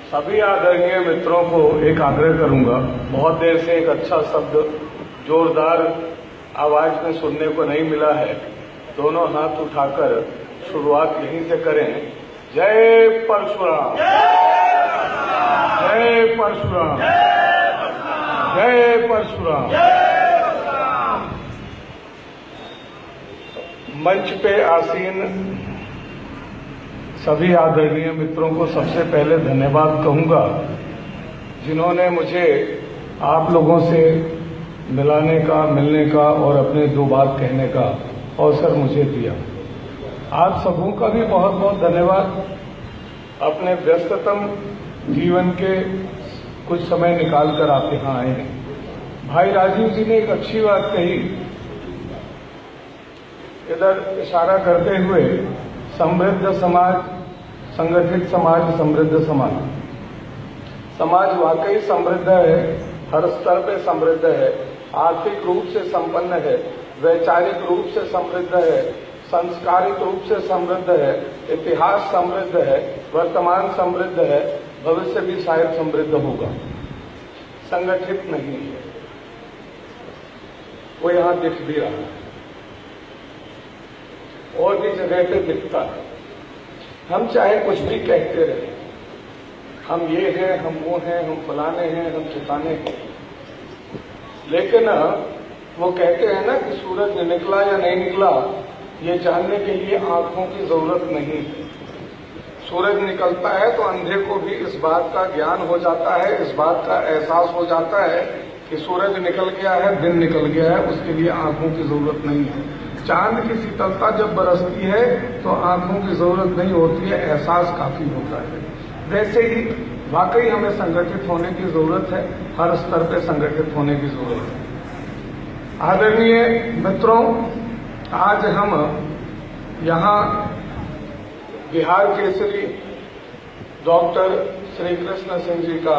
सभी आदरणीय मित्रों को एक आग्रह करूंगा। बहुत देर से एक अच्छा शब्द जोरदार आवाज में सुनने को नहीं मिला है। दोनों हाथ उठाकर शुरुआत यहीं से करें। जय परशुराम, जय परशुराम, जय परशुराम। मंच पे आसीन सभी आदरणीय मित्रों को सबसे पहले धन्यवाद कहूंगा, जिन्होंने मुझे आप लोगों से मिलने का और अपने दो बात कहने का अवसर मुझे दिया। आप सबों का भी बहुत बहुत धन्यवाद। अपने व्यस्ततम जीवन के कुछ समय निकालकर आप यहां आए हैं। भाई राजीव जी ने एक अच्छी बात कही, इधर इशारा करते हुए, समृद्ध समाज, संगठित समाज, समृद्ध समाज। समाज वाकई समृद्ध है, हर स्तर पे समृद्ध है, आर्थिक रूप से संपन्न है, वैचारिक रूप से समृद्ध है, संस्कारिक रूप से समृद्ध है, इतिहास समृद्ध है, वर्तमान समृद्ध है, भविष्य भी शायद समृद्ध होगा। संगठित नहीं है, वो यहां दिख भी रहा है और भी जगह पे दिखता है। हम चाहे कुछ भी कहते रहे, हम ये हैं, हम वो हैं, हम फलाने हैं, हम ठिकाने हैं, लेकिन वो कहते हैं ना कि सूरज निकला या नहीं निकला, ये जानने के लिए आंखों की जरूरत नहीं है। सूरज निकलता है तो अंधे को भी इस बात का ज्ञान हो जाता है, इस बात का एहसास हो जाता है कि सूरज निकल गया है, दिन निकल गया है, उसके लिए आंखों की जरूरत नहीं है। चांद की शीतलता जब बरसती है तो आंखों की जरूरत नहीं होती है, एहसास काफी होता है। वैसे ही वाकई हमें संगठित होने की जरूरत है, हर स्तर पर संगठित होने की जरूरत है। आदरणीय मित्रों, आज हम यहाँ बिहार केसरी डॉक्टर श्री कृष्ण सिंह जी का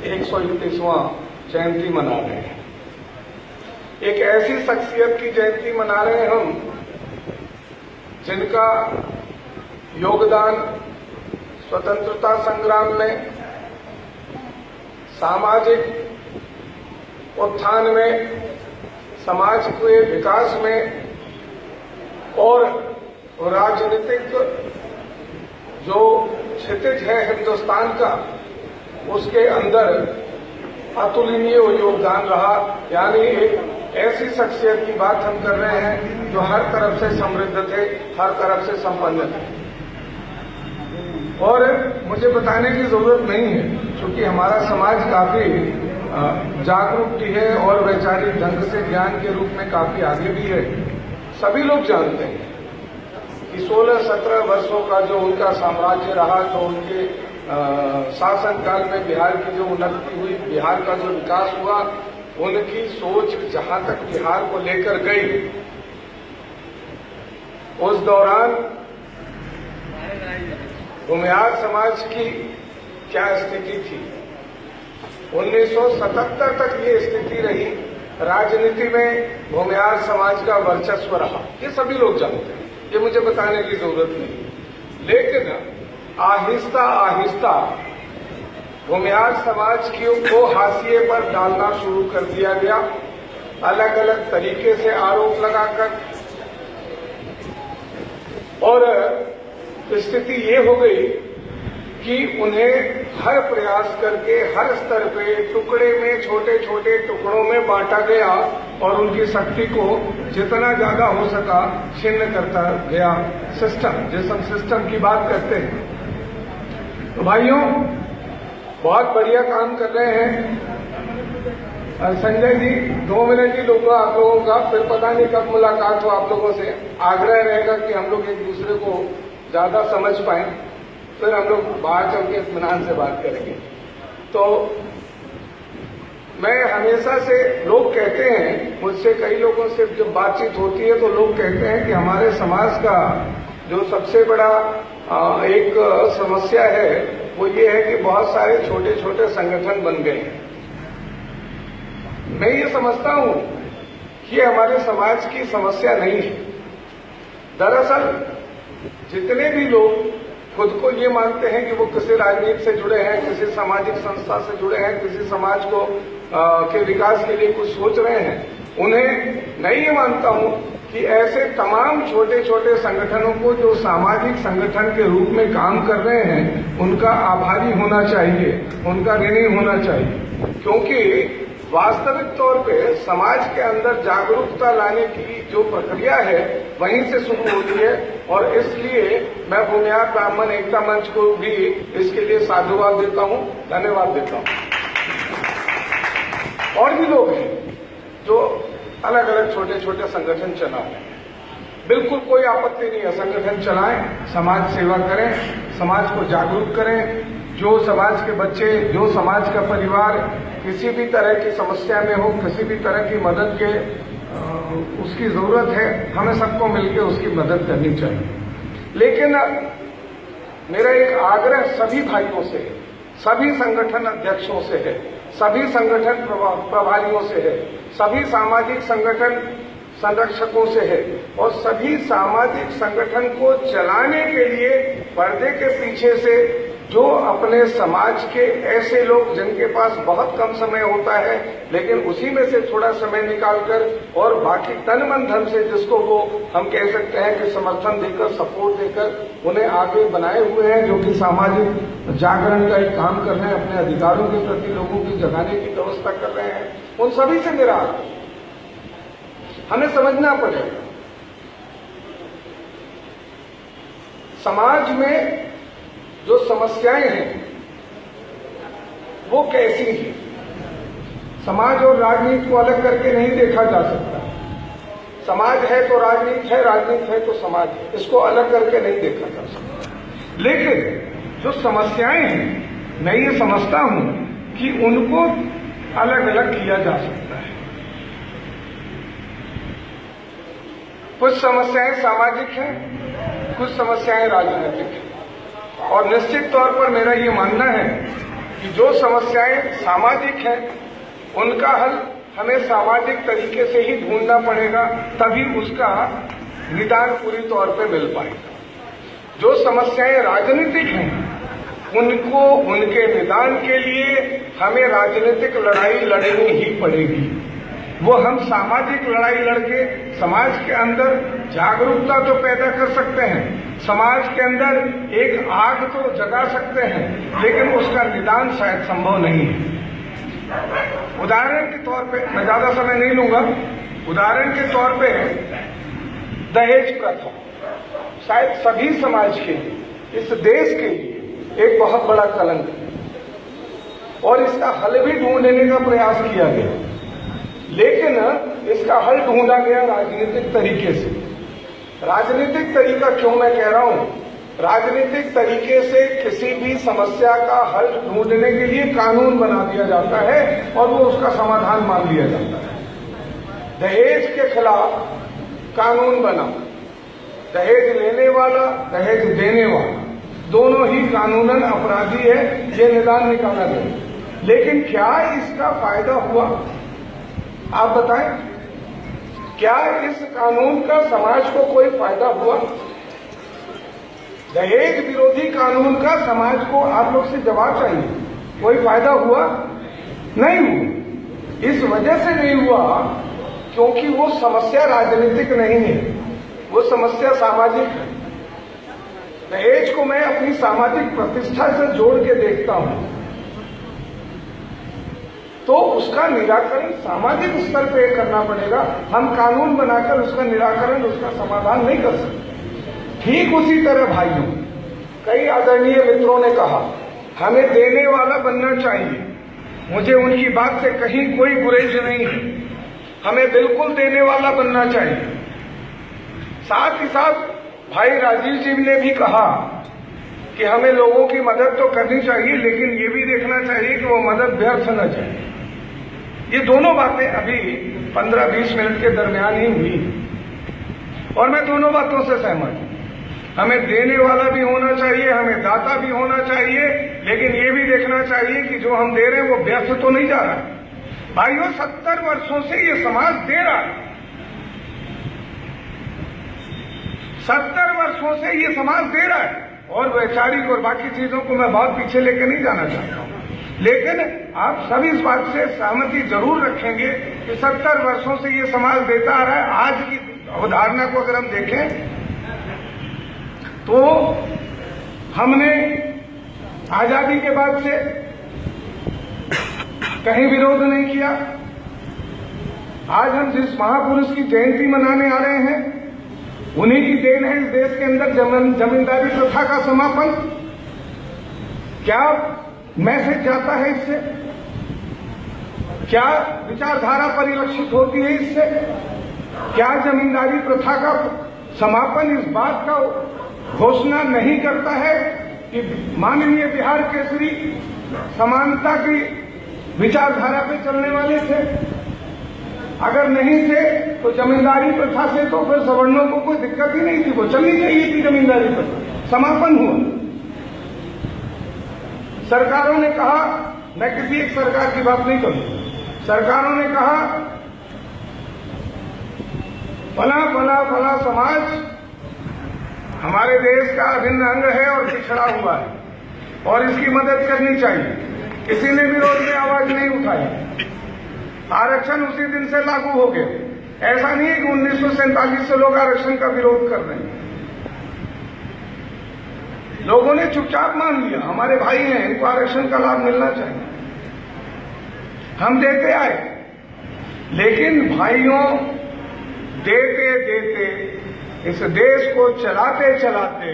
131वां जयंती मना रहे हैं। एक ऐसी शख्सियत की जयंती मना रहे हैं हम, जिनका योगदान स्वतंत्रता संग्राम में, सामाजिक उत्थान में, समाज के विकास में और राजनीतिक जो क्षितिज है हिंदुस्तान का, उसके अंदर अतुलनीय योगदान रहा। यानी एक ऐसी शख्सियत की बात हम कर रहे हैं जो हर तरफ से समृद्ध थे, हर तरफ से संपन्न थे। और मुझे बताने की जरूरत नहीं है, क्योंकि हमारा समाज काफी जागरूक भी है और वैचारिक ढंग से ज्ञान के रूप में काफी आगे भी है। सभी लोग जानते हैं कि 16-17 वर्षों का जो उनका साम्राज्य रहा, जो उनके शासनकाल में बिहार की जो उन्नति हुई, बिहार का जो विकास हुआ, उनकी सोच जहां तक बिहार को लेकर गई, उस दौरान भूमिहार समाज की क्या स्थिति थी। 1977 तक ये स्थिति रही। राजनीति में भूमिहार समाज का वर्चस्व रहा, ये सभी लोग जानते हैं, ये मुझे बताने की जरूरत नहीं। लेकिन आहिस्ता आहिस्ता भूमिहार समाज को हाशिए पर डालना शुरू कर दिया गया, अलग अलग तरीके से आरोप लगाकर। और स्थिति ये हो गई कि उन्हें हर प्रयास करके हर स्तर पे टुकड़े में, छोटे छोटे टुकड़ों में बांटा गया और उनकी शक्ति को जितना ज्यादा हो सका छिन्न करता गया सिस्टम, जिस हम सिस्टम की बात करते हैं। तो भाइयों, बहुत बढ़िया काम कर रहे हैं। संजय जी, 2 मिनट ही लूंगा आप लोगों का, फिर पता नहीं कब मुलाकात हो आप लोगों से। आग्रह रहेगा कि हम लोग एक दूसरे को ज्यादा समझ पाएं, फिर हम लोग बाहर चल के इत्मीनान से बात करेंगे। तो मैं हमेशा से, लोग कहते हैं, मुझसे कई लोगों से जब बातचीत होती है तो लोग कहते हैं कि हमारे समाज का जो सबसे बड़ा एक समस्या है वो ये है कि बहुत सारे छोटे छोटे संगठन बन गए हैं। मैं ये समझता हूं कि ये हमारे समाज की समस्या नहीं है। दरअसल जितने भी लोग खुद को ये मानते हैं कि वो किसी राजनीति से जुड़े हैं, किसी सामाजिक संस्था से जुड़े हैं, किसी समाज को के विकास के लिए कुछ सोच रहे हैं, उन्हें मैं ये मानता हूं कि ऐसे तमाम छोटे छोटे संगठनों को जो सामाजिक संगठन के रूप में काम कर रहे हैं, उनका आभारी होना चाहिए, उनका ऋणी होना चाहिए। क्योंकि वास्तविक तौर पे समाज के अंदर जागरूकता लाने की जो प्रक्रिया है वहीं से शुरू होती है, और इसलिए मैं भूमिहार ब्राह्मण एकता मंच को भी इसके लिए साधुवाद देता हूं, धन्यवाद देता हूं। और भी लोग हैं जो अलग अलग छोटे छोटे संगठन चला रहे हैं, बिल्कुल कोई आपत्ति नहीं है, संगठन चलाएं, समाज सेवा करें, समाज को जागरूक करें। जो समाज के बच्चे, जो समाज का परिवार किसी भी तरह की समस्या में हो, किसी भी तरह की मदद के उसकी जरूरत है, हमें सबको मिलकर उसकी मदद करनी चाहिए। लेकिन मेरा एक आग्रह सभी भाइयों से, सभी संगठन अध्यक्षों से है, सभी संगठन प्रभारियों से है, सभी सामाजिक संगठन संरक्षकों से है, और सभी सामाजिक संगठन को चलाने के लिए पर्दे के पीछे से जो अपने समाज के ऐसे लोग जिनके पास बहुत कम समय होता है, लेकिन उसी में से थोड़ा समय निकालकर और बाकी तन मन धन से जिसको वो हम कह सकते हैं कि समर्थन देकर, सपोर्ट देकर उन्हें आगे बनाए हुए हैं, जो कि सामाजिक जागरण का एक काम कर रहे हैं, अपने अधिकारों के प्रति लोगों की जगाने की व्यवस्था कर रहे हैं, उन सभी से मेरा हमें समझना पड़ेगा समाज में जो समस्याएं हैं वो कैसी हैं। समाज और राजनीति को अलग करके नहीं देखा जा सकता। समाज है तो राजनीति है, राजनीति है तो समाज है, इसको अलग करके नहीं देखा जा सकता। लेकिन जो समस्याएं हैं, मैं ये समझता हूं कि उनको अलग अलग किया जा सकता है। कुछ समस्याएं सामाजिक हैं, कुछ समस्याएं राजनीतिक हैं, और निश्चित तौर पर मेरा ये मानना है कि जो समस्याएं सामाजिक हैं उनका हल हमें सामाजिक तरीके से ही ढूंढना पड़ेगा, तभी उसका निदान पूरी तौर पे मिल पाएगा। जो समस्याएं राजनीतिक हैं उनको, उनके निदान के लिए हमें राजनीतिक लड़ाई लड़नी ही पड़ेगी। वो हम सामाजिक लड़ाई लड़के समाज के अंदर जागरूकता तो पैदा कर सकते हैं, समाज के अंदर एक आग तो जगा सकते हैं, लेकिन उसका निदान शायद संभव नहीं है। उदाहरण के तौर पे, मैं ज्यादा समय नहीं लूंगा, उदाहरण के तौर पे दहेज प्रथा शायद सभी समाज के लिए, इस देश के लिए एक बहुत बड़ा कलंक है, और इसका हल भी ढूंढने का प्रयास किया गया, लेकिन इसका हल ढूंढा गया राजनीतिक तरीके से। राजनीतिक तरीका क्यों मैं कह रहा हूं? राजनीतिक तरीके से किसी भी समस्या का हल ढूंढने के लिए कानून बना दिया जाता है और वो उसका समाधान मान लिया जाता है। दहेज के खिलाफ कानून बना, दहेज लेने वाला, दहेज देने वाला दोनों ही कानूनन अपराधी है, ये निदान निकाला गया। लेकिन क्या इसका फायदा हुआ? आप बताएं, क्या इस कानून का समाज को कोई फायदा हुआ? दहेज विरोधी कानून का समाज को आप लोग से जवाब चाहिए, कोई फायदा हुआ? नहीं हुआ। इस वजह से नहीं हुआ क्योंकि वो समस्या राजनीतिक नहीं है, वो समस्या सामाजिक है। दहेज को मैं अपनी सामाजिक प्रतिष्ठा से जोड़ के देखता हूं, तो उसका निराकरण सामाजिक स्तर पर करना पड़ेगा। हम कानून बनाकर उसका निराकरण, उसका समाधान नहीं कर सकते। ठीक उसी तरह भाइयों, कई आदरणीय मित्रों ने कहा हमें देने वाला बनना चाहिए। मुझे उनकी बात से कहीं कोई गुरेज नहीं है, हमें बिल्कुल देने वाला बनना चाहिए। साथ ही साथ भाई राजीव जी ने भी कहा कि हमें लोगों की मदद तो करनी चाहिए, लेकिन ये भी देखना चाहिए कि वो मदद व्यर्थ न जाए। ये दोनों बातें अभी 15-20 मिनट के दरमियान ही हुई और मैं दोनों बातों से सहमत हूं। हमें देने वाला भी होना चाहिए, हमें दाता भी होना चाहिए, लेकिन ये भी देखना चाहिए कि जो हम दे रहे हैं वो व्यर्थ तो नहीं जा रहा है। भाइयों, 70 वर्षों से ये समाज दे रहा है, 70 वर्षों से ये समाज दे रहा है, और वैचारिक और बाकी चीजों को मैं बहुत पीछे लेके नहीं जाना चाहता हूं, लेकिन आप सभी इस बात से सहमति जरूर रखेंगे कि 70 वर्षों से ये समाज देता आ रहा है। आज की अवधारणा को अगर हम देखें तो हमने आजादी के बाद से कहीं विरोध नहीं किया। आज हम जिस महापुरुष की जयंती मनाने आ रहे हैं उन्हीं की देन है इस देश के अंदर जमींदारी प्रथा का समापन। क्या मैसेज जाता है इससे? क्या विचारधारा परिलक्षित होती है इससे? क्या जमींदारी प्रथा का समापन इस बात का घोषणा नहीं करता है कि माननीय बिहार केसरी समानता की विचारधारा पे चलने वाले थे? अगर नहीं थे तो जमींदारी प्रथा से तो फिर सवर्णों को कोई दिक्कत ही नहीं थी, वो चलनी चाहिए थी जमींदारी प्रथा। समापन हुआ। सरकारों ने कहा, मैं किसी एक सरकार की बात नहीं करूं, सरकारों ने कहा फला समाज हमारे देश का अभिन्न अंग है और पिछड़ा हुआ है और इसकी मदद करनी चाहिए। किसी ने विरोध में आवाज नहीं उठाई। आरक्षण उसी दिन से लागू हो गया। ऐसा नहीं है कि 1947 से लोग आरक्षण का विरोध कर रहे हैं। लोगों ने चुपचाप मान लिया, हमारे भाई हैं, इनको आरक्षण का लाभ मिलना चाहिए। हम देते आए, लेकिन भाइयों देते देते इस देश को चलाते चलाते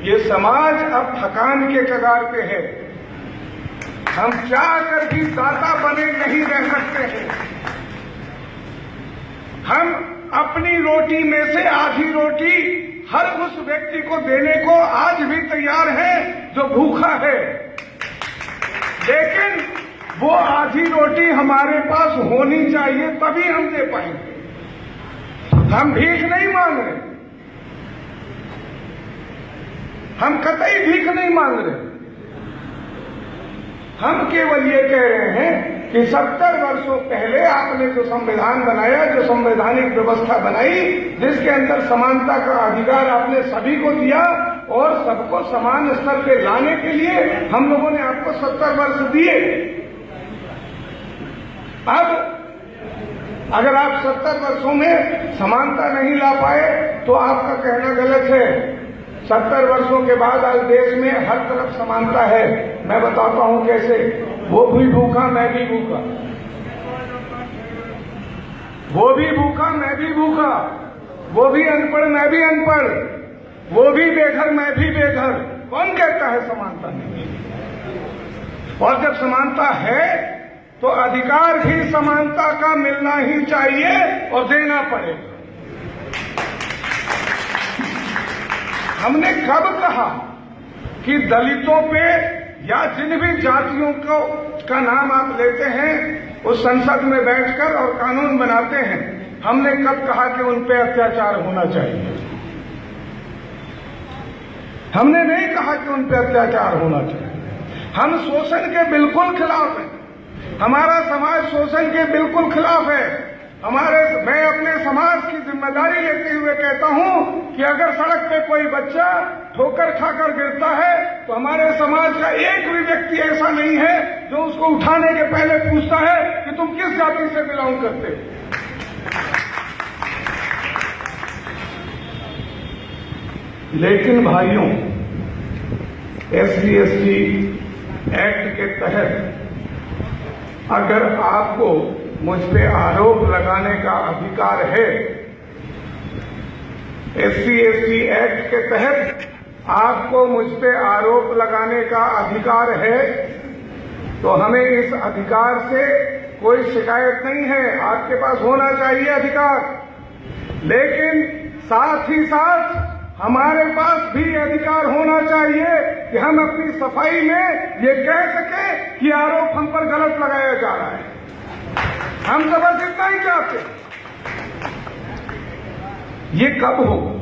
ये समाज अब थकान के कगार पे है। हम चाह कर भी दाता बने नहीं रह सकते हैं। हम अपनी रोटी में से आधी रोटी हर उस व्यक्ति को देने को आज भी तैयार हैं जो भूखा है, लेकिन वो आधी रोटी हमारे पास होनी चाहिए, तभी हम दे पाएंगे। हम भीख नहीं मांग रहे, हम कतई भीख नहीं मांग रहे। हम केवल ये कह रहे हैं कि 70 वर्षों पहले आपने जो संविधान बनाया, जो संवैधानिक व्यवस्था बनाई, जिसके अंदर समानता का अधिकार आपने सभी को दिया और सबको समान स्तर पे लाने के लिए हम लोगों ने आपको 70 वर्ष दिए। अब अगर आप 70 वर्षों में समानता नहीं ला पाए तो आपका कहना गलत है। 70 वर्षों के बाद आज देश में हर तरफ समानता है। मैं बताता हूं कैसे। वो भी भूखा, मैं भी भूखा, वो भी भूखा, मैं भी भूखा, वो भी अनपढ़, मैं भी अनपढ़, वो भी बेघर, मैं भी बेघर। कौन कहता है समानता नहीं? और जब समानता है तो अधिकार भी समानता का मिलना ही चाहिए और देना पड़ेगा। हमने कब कहा कि दलितों पे या जिन भी जातियों का नाम आप लेते हैं उस संसद में बैठकर और कानून बनाते हैं, हमने कब कहा कि उन पे अत्याचार होना चाहिए? हमने नहीं कहा कि उन पे अत्याचार होना चाहिए। हम शोषण के बिल्कुल खिलाफ हैं। हमारा समाज शोषण के बिल्कुल खिलाफ है। मैं अपने समाज की जिम्मेदारी लेते हुए कहता हूं कि अगर सड़क पे कोई बच्चा ठोकर खाकर गिरता है तो हमारे समाज का एक भी व्यक्ति ऐसा नहीं है जो उसको उठाने के पहले पूछता है कि तुम किस जाति से बिलोंग करते हो। लेकिन भाइयों, SC/ST एक्ट के तहत अगर आपको मुझ पे आरोप लगाने का अधिकार है, SC/ST एक्ट के तहत आपको मुझ पे आरोप लगाने का अधिकार है, तो हमें इस अधिकार से कोई शिकायत नहीं है। आपके पास होना चाहिए अधिकार, लेकिन साथ ही साथ हमारे पास भी अधिकार होना चाहिए कि हम अपनी सफाई में ये कह सकें कि आरोप हम पर गलत लगाया जा रहा है। हम तो बस इतना ही चाहते। ये कब होगा?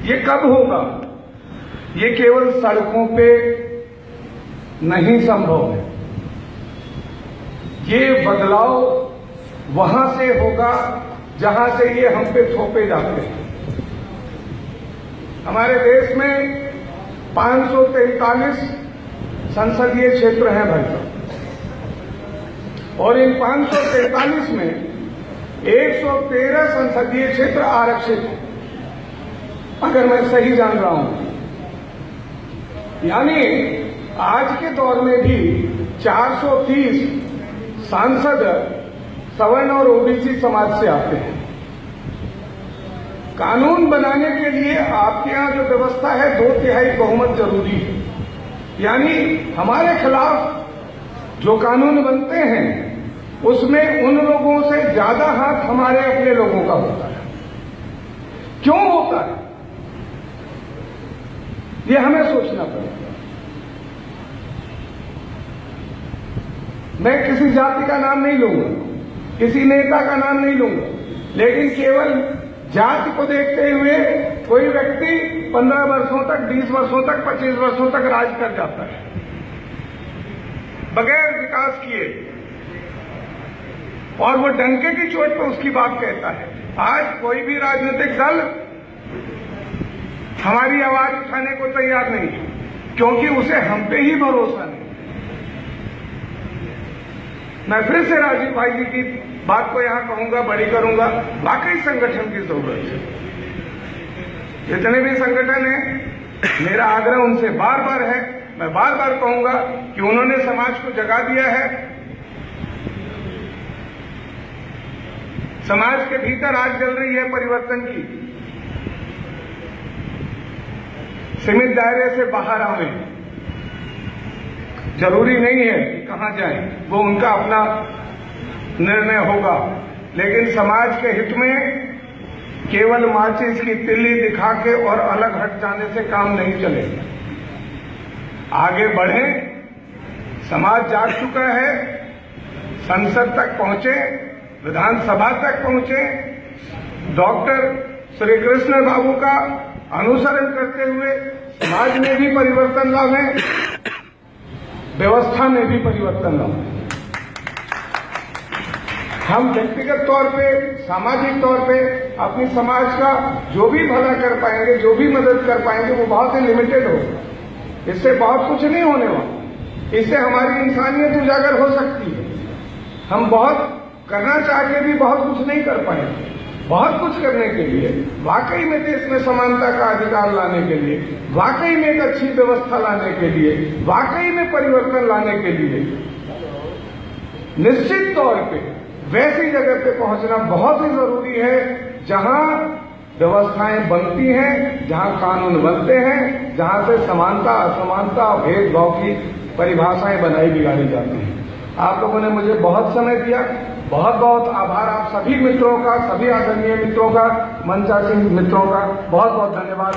ये कब होगा? ये केवल सड़कों पे नहीं संभव है। ये बदलाव वहां से होगा जहां से ये हम पे थोपे जाते हैं। हमारे देश में 543 संसदीय क्षेत्र हैं भाई साहब, और इन 543 में 113 संसदीय क्षेत्र आरक्षित हैं, अगर मैं सही जान रहा हूं। यानी आज के दौर में भी 430 सांसद सवर्ण और ओबीसी समाज से आते हैं। कानून बनाने के लिए आपके यहां जो व्यवस्था है 2/3 बहुमत जरूरी है। यानी हमारे खिलाफ जो कानून बनते हैं उसमें उन लोगों से ज्यादा हाथ हमारे अपने लोगों का होता है। क्यों होता है ये हमें सोचना पड़ेगा। मैं किसी जाति का नाम नहीं लूंगा, किसी नेता का नाम नहीं लूंगा, लेकिन केवल जाति को देखते हुए कोई व्यक्ति 15 वर्षों तक, 20 वर्षों तक, 25 वर्षों तक राज कर जाता है बगैर विकास किए, और वो डंके की चोट पर उसकी बात कहता है। आज कोई भी राजनीतिक दल हमारी आवाज उठाने को तैयार नहीं है, क्योंकि उसे हम पे ही भरोसा नहीं। मैं फिर से राजीव भाई जी की बात को यहां कहूंगा, बड़ी करूंगा, वाकई संगठन की जरूरत है। जितने भी संगठन हैं, मेरा आग्रह उनसे बार बार है, मैं बार बार कहूंगा कि उन्होंने समाज को जगा दिया है। समाज के भीतर आग जल रही है परिवर्तन की। सीमित दायरे से बाहर आवे, जरूरी नहीं है कि कहां जाएं, वो उनका अपना निर्णय होगा, लेकिन समाज के हित में केवल माचिस की तिल्ली दिखा के और अलग हट जाने से काम नहीं चलेगा। आगे बढ़े, समाज जाग चुका है, संसद तक पहुंचे, विधानसभा तक पहुंचे, डॉक्टर श्री कृष्ण बाबू का अनुसरण करते हुए समाज में भी परिवर्तन लावे, व्यवस्था में भी परिवर्तन लावे। हम व्यक्तिगत तौर पे, सामाजिक तौर पे अपनी समाज का जो भी भला कर पाएंगे, जो भी मदद कर पाएंगे, वो बहुत ही लिमिटेड होगा। इससे बहुत कुछ नहीं होने वाला। इससे हमारी इंसानियत उजागर हो सकती है। हम बहुत करना चाह के भी बहुत कुछ नहीं कर पाएंगे। बहुत कुछ करने के लिए, वाकई में देश में समानता का अधिकार लाने के लिए, वाकई में एक अच्छी व्यवस्था लाने के लिए, वाकई में परिवर्तन लाने के लिए निश्चित तौर पे वैसी जगह पे पहुंचना बहुत ही जरूरी है जहां व्यवस्थाएं बनती हैं, जहां कानून बनते हैं, जहां से समानता, असमानता, भेदभाव की परिभाषाएं बनाई बिगाड़ी जाती हैं। आप लोगों ने मुझे बहुत समय दिया, बहुत बहुत आभार आप सभी मित्रों का, सभी आदरणीय मित्रों का, मंचासीन मित्रों का बहुत बहुत धन्यवाद।